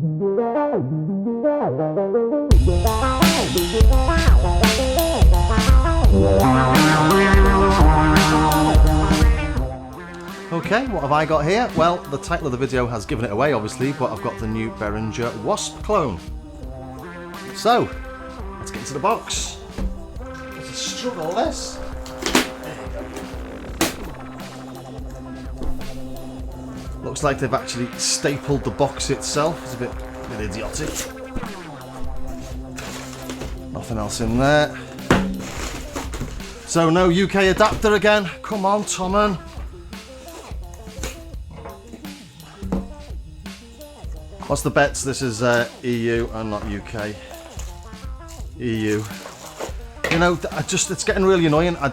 Okay, what have I got here? Well, the title of the video has given it away, obviously, but I've got the new Behringer WASP clone. So, let's get into the box. It's a struggle, this. There you go. Looks like they've actually stapled the box itself. It's a bit idiotic. Nothing else in there. So no UK adapter again. Come on, Tommen. What's the bets? This is EU and not UK. EU. You know, it's getting really annoying. I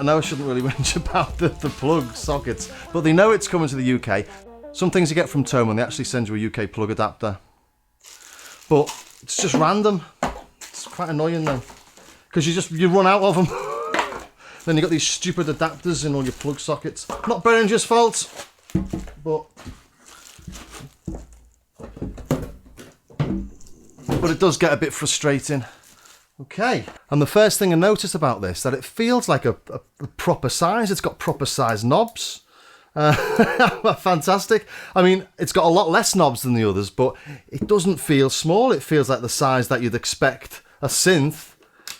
know I shouldn't really whinge about the plug sockets, but they know it's coming to the UK. Some things you get from Thomann, they actually send you a UK plug adapter. But it's just random. It's quite annoying though, because you run out of them. Then you got these stupid adapters in all your plug sockets. Not Behringer's fault, but it does get a bit frustrating. Okay, and the first thing I noticed about this, that it feels like a proper size. It's got proper size knobs. Fantastic. I mean, it's got a lot less knobs than the others, but it doesn't feel small. It feels like the size that you'd expect a synth,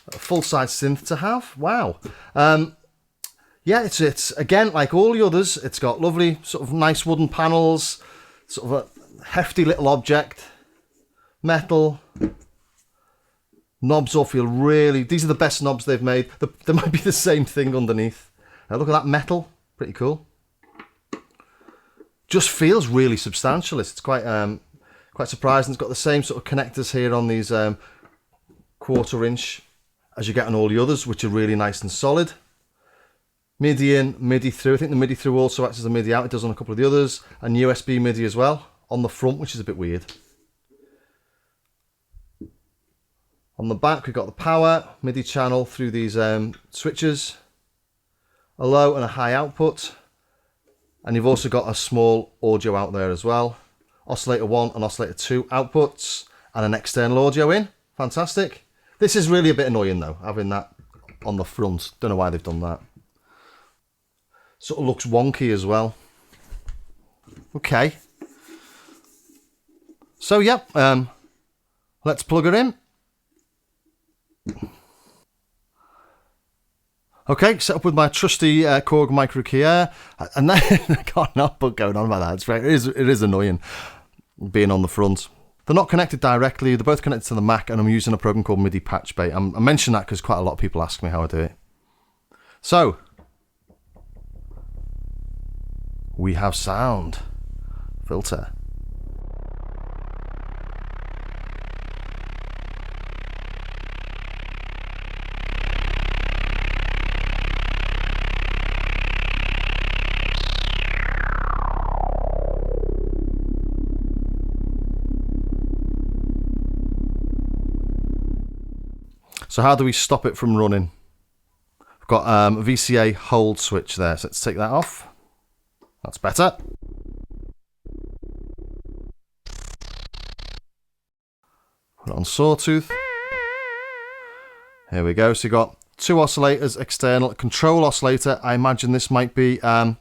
a full-size synth, to have. Wow. Yeah, it's again, like all the others, it's got lovely sort of nice wooden panels, sort of a hefty little object, metal. Knobs all feel really... These are the best knobs they've made. There might be the same thing underneath. Look at that metal. Pretty cool. Just feels really substantial. It's quite surprising. It's got the same sort of connectors here on these 1/4 inch as you get on all the others, which are really nice and solid. MIDI in, MIDI through. I think the MIDI through also acts as a MIDI out. It does on a couple of the others. And USB MIDI as well on the front, which is a bit weird. On the back, we've got the power MIDI channel through these switches, a low and a high output, and you've also got a small audio out there as well. Oscillator 1 and Oscillator 2 outputs, and an external audio in. Fantastic. This is really a bit annoying though, having that on the front. Don't know why they've done that. Sort of looks wonky as well. Okay. So yeah, let's plug her in. Okay, set up with my trusty Korg micro key air, and then I can't help but going on about that. It is annoying being on the front. They're not connected directly. They're both connected to the Mac, and I'm using a program called MIDI Patch Bait. I mention that because quite a lot of people ask me how I do it. So we have sound filter. So how do we stop it from running? We've got a VCA hold switch there, so let's take that off. That's better. Put it on sawtooth. Here we go. So you've got two oscillators, external, control oscillator. I imagine this might be the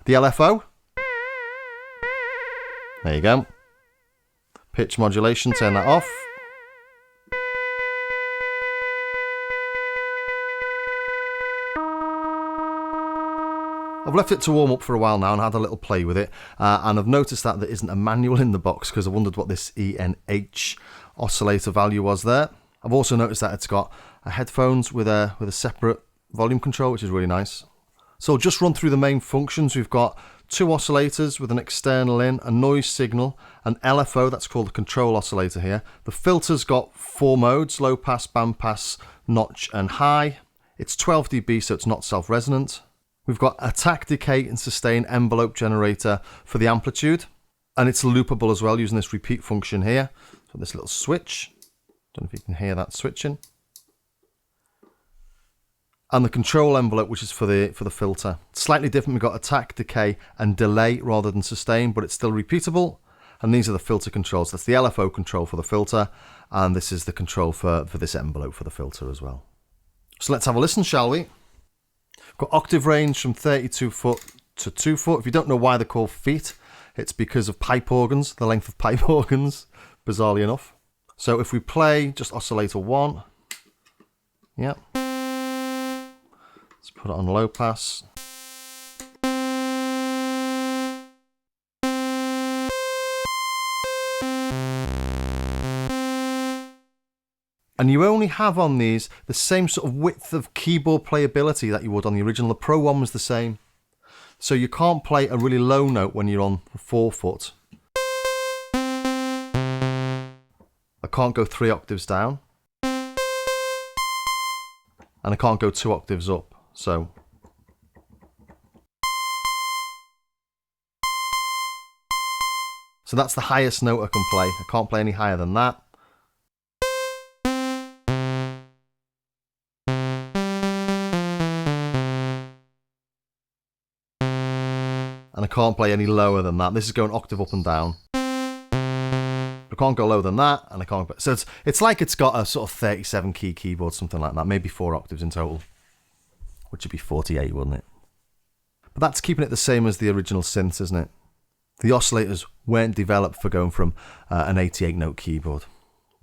LFO. There you go. Pitch modulation, turn that off. I've left it to warm up for a while now and had a little play with it, and I've noticed that there isn't a manual in the box because I wondered what this ENH oscillator value was there. I've also noticed that it's got headphones with a separate volume control, which is really nice. So I'll just run through the main functions. We've got two oscillators with an external in, a noise signal, an LFO, that's called the control oscillator here. The filter's got 4 modes, low pass, band pass, notch and high. It's 12 dB, so it's not self-resonant. We've got attack, decay and sustain envelope generator for the amplitude, and it's loopable as well using this repeat function here. So this little switch, don't know if you can hear that switching. And the control envelope, which is for the filter. Slightly different, we've got attack, decay and delay rather than sustain, but it's still repeatable. And these are the filter controls. That's the LFO control for the filter, and this is the control for this envelope for the filter as well. So let's have a listen, shall we? Got octave range from 32 foot to 2 foot. If you don't know why they're called feet, it's because of pipe organs, the length of pipe organs, bizarrely enough. So if we play just oscillator 1, yep. Let's put it on low pass. And you only have on these the same sort of width of keyboard playability that you would on the original. The Pro one was the same. So you can't play a really low note when you're on 4 foot. I can't go 3 octaves down. And I can't go 2 octaves up. So that's the highest note I can play. I can't play any higher than that. And I can't play any lower than that. This is going octave up and down. I can't go lower than that, and I can't. So it's like it's got a sort of 37 key keyboard, something like that. Maybe 4 octaves in total, which would be 48, wouldn't it? But that's keeping it the same as the original synths, isn't it? The oscillators weren't developed for going from an 88 note keyboard.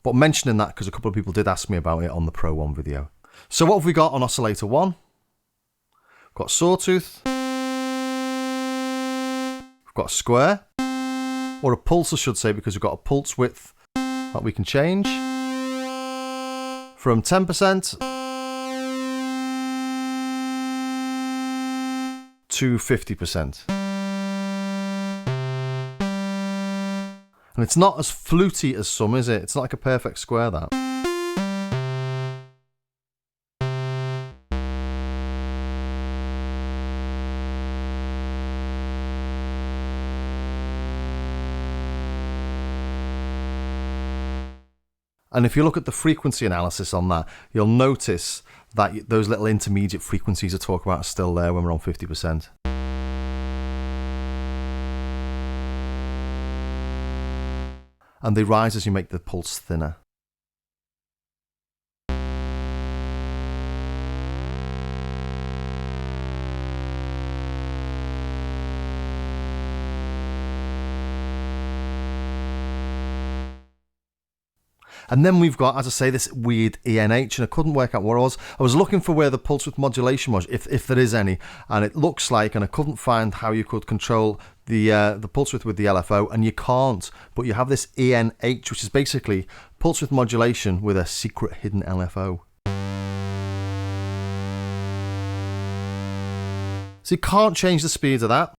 But I'm mentioning that because a couple of people did ask me about it on the Pro 1 video. So what have we got on oscillator 1? We've got sawtooth. We've got a square, or a pulse I should say, because we've got a pulse width that we can change from 10% to 50%. And it's not as fluty as some, is it? It's not like a perfect square, that. And if you look at the frequency analysis on that, you'll notice that those little intermediate frequencies I talk about are still there when we're on 50%. And they rise as you make the pulse thinner. And then we've got, as I say, this weird ENH, and I couldn't work out what it was. I was looking for where the pulse width modulation was, if there is any, and it looks like, and I couldn't find how you could control the pulse width with the LFO, and you can't. But you have this ENH, which is basically pulse width modulation with a secret hidden LFO. So you can't change the speed of that.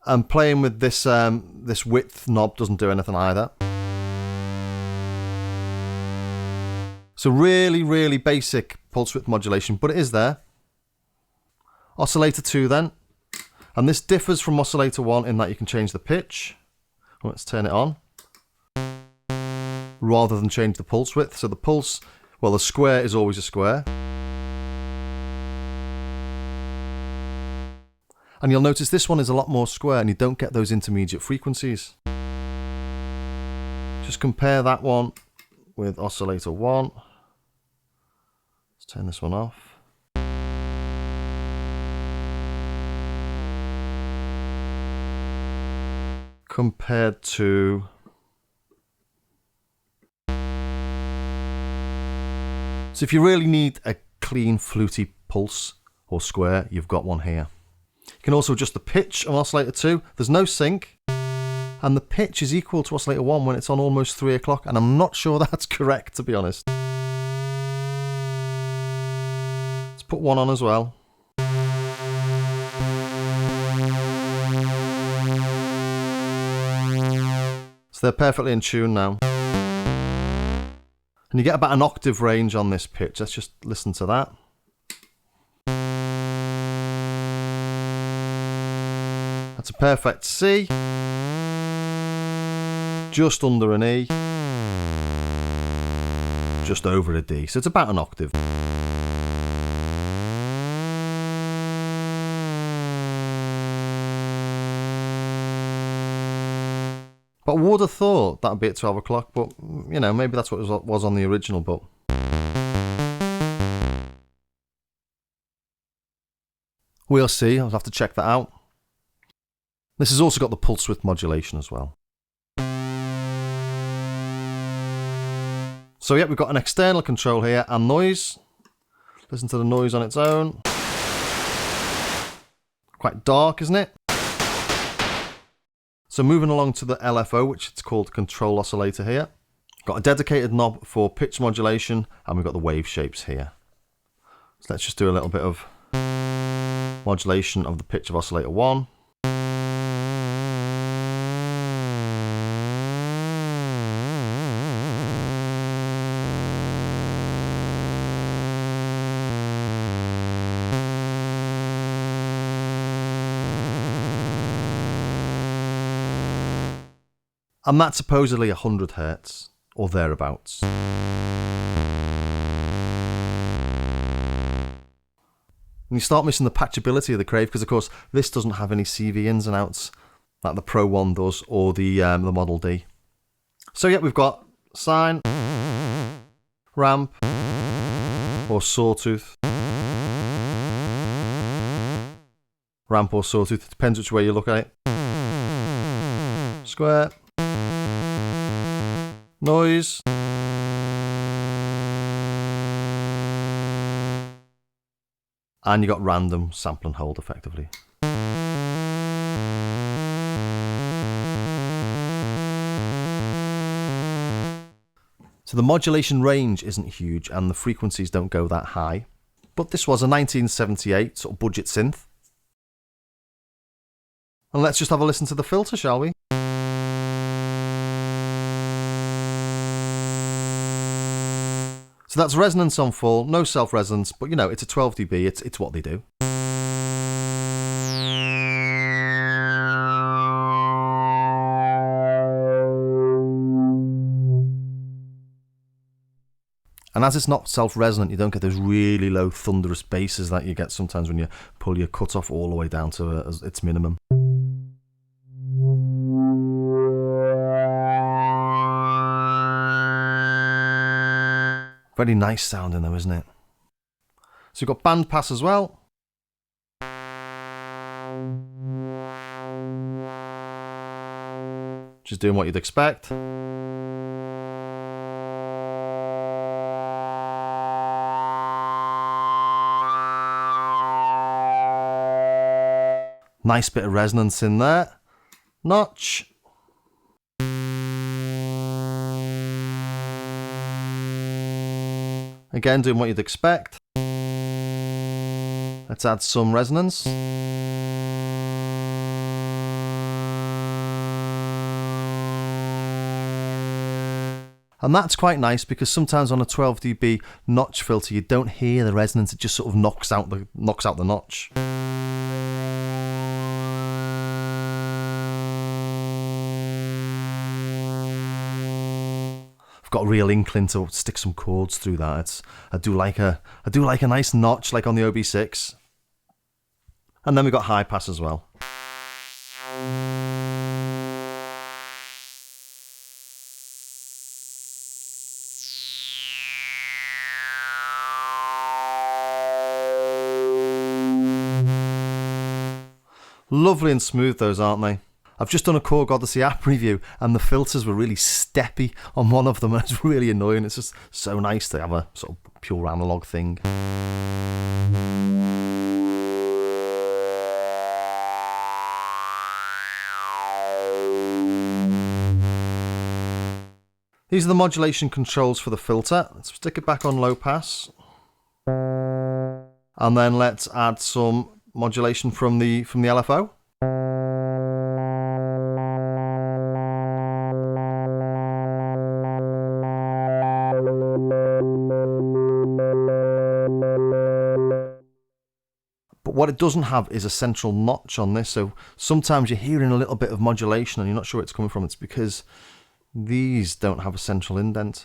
And playing with this this width knob doesn't do anything either. So really, really basic pulse width modulation, but it is there. Oscillator 2 then. And this differs from oscillator 1 in that you can change the pitch. Let's turn it on. Rather than change the pulse width. So the pulse, well, the square is always a square. And you'll notice this one is a lot more square and you don't get those intermediate frequencies. Just compare that one with oscillator 1. Let's turn this one off. Compared to so if you really need a clean fluty pulse or square, you've got one here. You can also adjust the pitch on oscillator 2. There's no sync, and the pitch is equal to oscillator 1 when it's on almost 3 o'clock, and I'm not sure that's correct, to be honest. Let's put one on as well. So they're perfectly in tune now. And you get about an octave range on this pitch. Let's just listen to that. That's a perfect C. Just under an E. Just over a D. So it's about an octave. But I would have thought that'd be at 12 o'clock, but, you know, maybe that's what it was on the original, but... We'll see, I'll have to check that out. This has also got the pulse width modulation as well. So yeah, we've got an external control here and noise. Listen to the noise on its own. Quite dark, isn't it? So moving along to the LFO, which it's called control oscillator here. Got a dedicated knob for pitch modulation, and we've got the wave shapes here. So let's just do a little bit of modulation of the pitch of oscillator 1. And that's supposedly 100 Hz or thereabouts. And you start missing the patchability of the Crave because, of course, this doesn't have any CV ins and outs like the Pro 1 does or the Model D. So yeah, we've got sine, ramp, or sawtooth. Ramp or sawtooth, it depends which way you look at it. Square. Noise. And you got random sample and hold effectively. So the modulation range isn't huge and the frequencies don't go that high. But this was a 1978 sort of budget synth. And let's just have a listen to the filter, shall we? So that's resonance on full, no self-resonance, but you know, it's a 12 dB, it's what they do. And as it's not self-resonant, you don't get those really low thunderous basses that you get sometimes when you pull your cutoff all the way down to its minimum. Very nice sounding though, isn't it? So you've got band pass as well. Just doing what you'd expect. Nice bit of resonance in there. Notch. Again, doing what you'd expect. Let's add some resonance. And that's quite nice because sometimes on a 12 dB notch filter you don't hear the resonance, it just sort of knocks out the notch. Got a real inkling to stick some chords through that. I do like a nice notch like on the OB6. And then we got high pass as well. Lovely and smooth those, aren't they? I've just done a Korg Odyssey app review and the filters were really steppy on one of them and it's really annoying. It's just so nice to have a sort of pure analog thing. These are the modulation controls for the filter. Let's stick it back on low pass. And then let's add some modulation from the LFO. But what it doesn't have is a central notch on this, so sometimes you're hearing a little bit of modulation and you're not sure where it's coming from. It's because these don't have a central indent.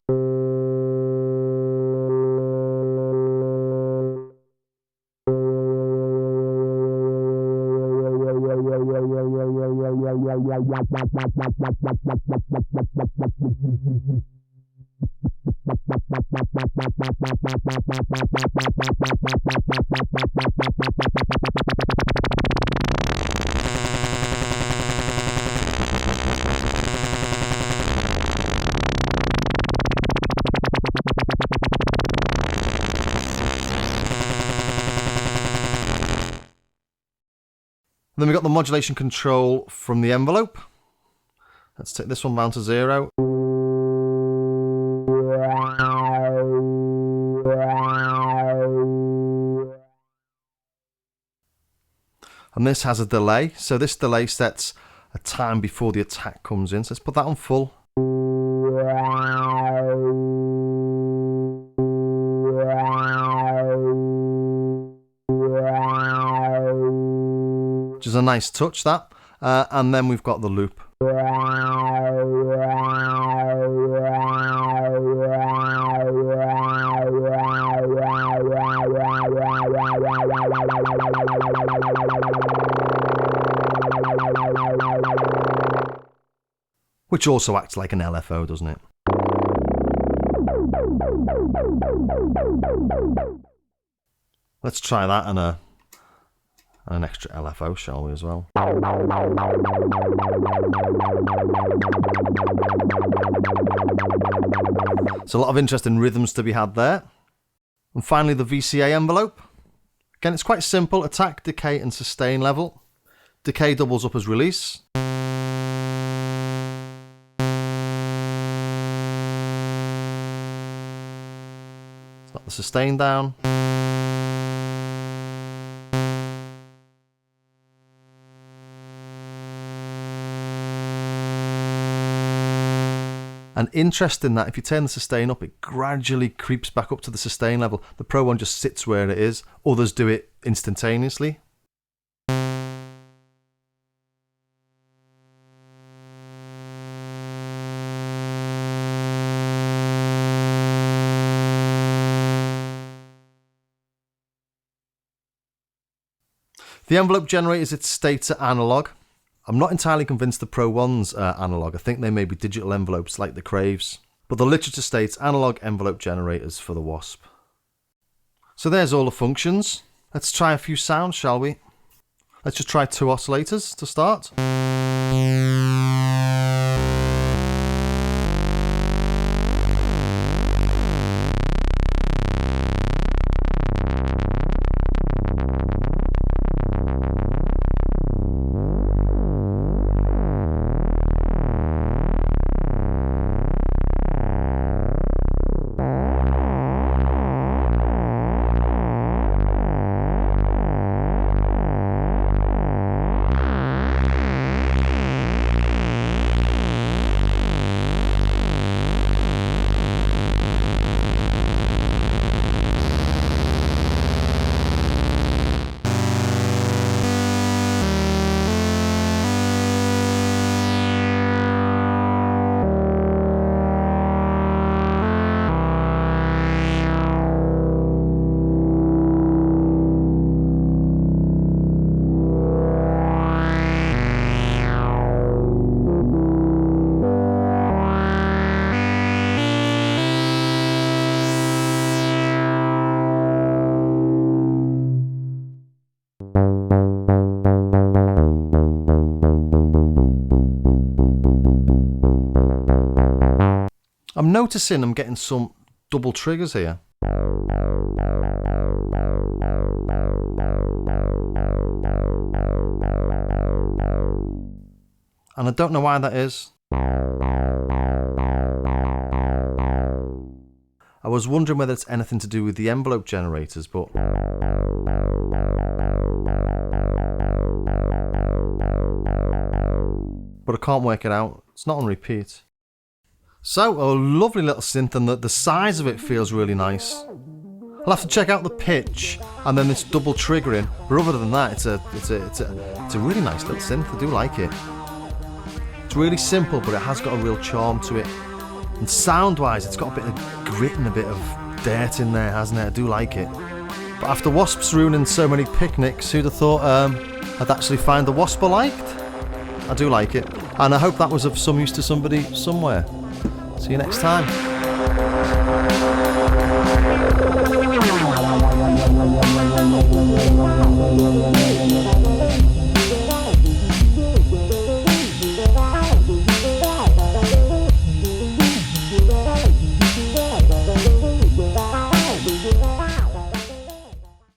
Then we've got the modulation control from the envelope. Let's take this one down to 0. And this has a delay, so this delay sets a time before the attack comes in. So let's put that on full. Which is a nice touch, that. And then we've got the loop. Which also acts like an LFO, doesn't it? Let's try that and an extra LFO, shall we, as well? So a lot of interesting rhythms to be had there. And finally, the VCA envelope. Again, it's quite simple: attack, decay, and sustain level. Decay doubles up as release. Let the sustain down. And interesting that if you turn the sustain up, it gradually creeps back up to the sustain level. The Pro one just sits where it is. Others do it instantaneously. The envelope generator, its states are analog. I'm not entirely convinced the Pro 1's are analog. I think they may be digital envelopes like the Craves. But the literature states analog envelope generators for the Wasp. So there's all the functions. Let's try a few sounds, shall we? Let's just try 2 oscillators to start. I'm noticing I'm getting some double triggers here. And I don't know why that is. I was wondering whether it's anything to do with the envelope generators, but I can't work it out. It's not on repeat. So, a lovely little synth, and the size of it feels really nice. I'll have to check out the pitch and then this double triggering, but other than that, it's a really nice little synth. I do like it. It's really simple, but it has got a real charm to it. And sound-wise, it's got a bit of grit and a bit of dirt in there, hasn't it? I do like it. But after Wasps ruining so many picnics, who'd have thought I'd actually find the Wasp I liked? I do like it, and I hope that was of some use to somebody somewhere. See you next time.